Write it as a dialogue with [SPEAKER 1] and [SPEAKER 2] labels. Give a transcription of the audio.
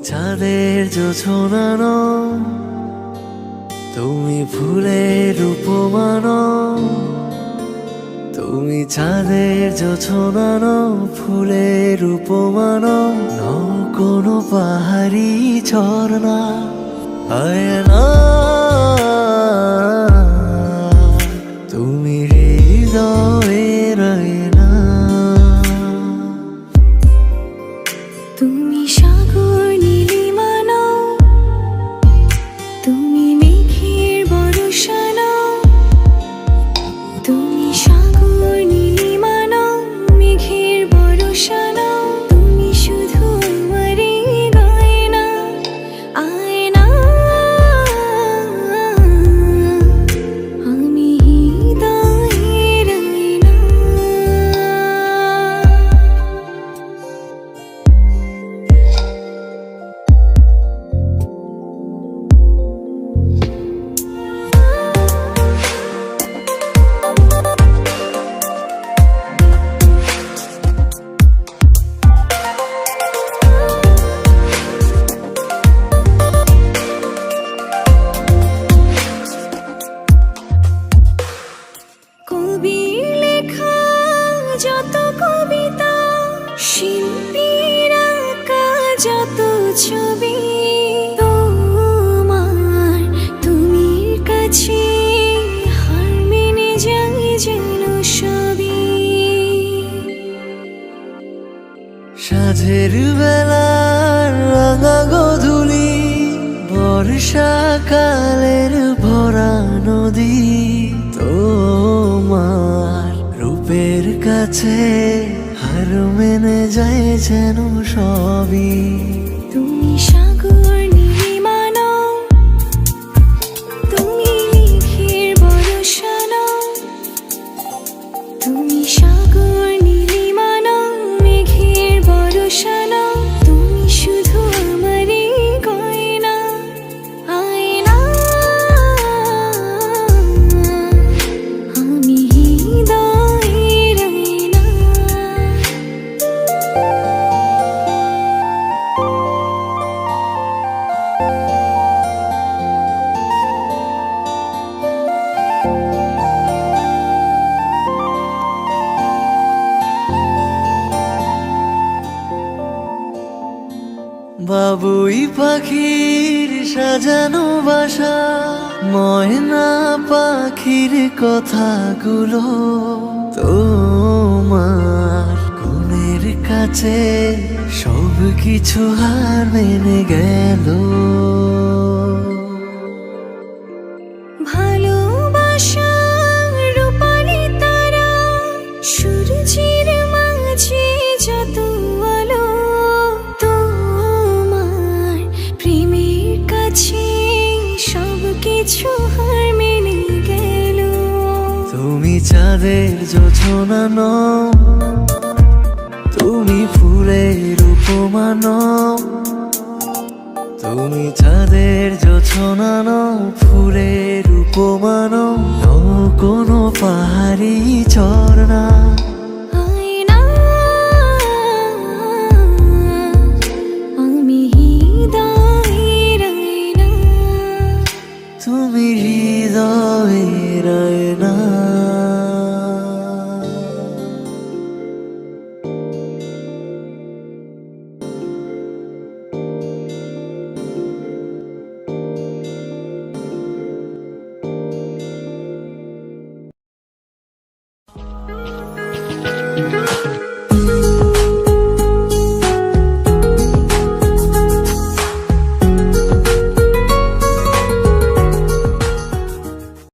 [SPEAKER 1] চাঁদের জোছনা নও, তুমি ফুলের উপমা নও। তুমি চাঁদের জোছনা নও, ফুলের উপমা নও, নও কোনো পাহাড়ি ঝর্ণা। আয়না তুমি হৃদয়ের আয়না।
[SPEAKER 2] তুমি সাগর নীলিমা নও, তুমি মেঘের বর্ষা নও। তুমি সাগর নীলিমা নও, মেঘের বর্ষা নও। তুমি শুধু আমারই গয়না, আয়না। আমি হৃদয়ের আয়না। কবির লেখা যত কবিতা, শিল্পীর আঁকা যত ছবি, তোমার তুমির কাছে হার মেনে যাই যেন সবই।
[SPEAKER 1] সাঁঝের বেলার রাঙা গোধূলি, বর্ষাকালের ভরা নদী, তোমার রূপের কাছে হার মেনে যায় যেন সবই।
[SPEAKER 2] তুমি সাগর নীলিমা নও, তুমি মেঘের বর্ষা নও। তুমি সাগর নীলিমা নও, মেঘের বর্ষা নও। তুমি শুধু আমারই গয়না, আয়না। আমি হৃদয়ের আয়না।
[SPEAKER 1] বাবুই পাখির সাজানো বাসা, ময়না পাখির কথাগুলো তোমার গুণের কাছে সব কিছু হার মেনে গেল।
[SPEAKER 2] ভালোবাসা রূপালি তারা, সূর্যের মাঝে যত আলো, তোমার প্রেমের কাছে সব কিছু হার মেনে গেল।
[SPEAKER 1] তুমি চাঁদের জোছনা নও, তুমি ফুলের উপমা নও। তুমি চাঁদের জোছনা নও, ফুলের উপমা নও, নও কোনো পাহাড়ি ঝর্ণা।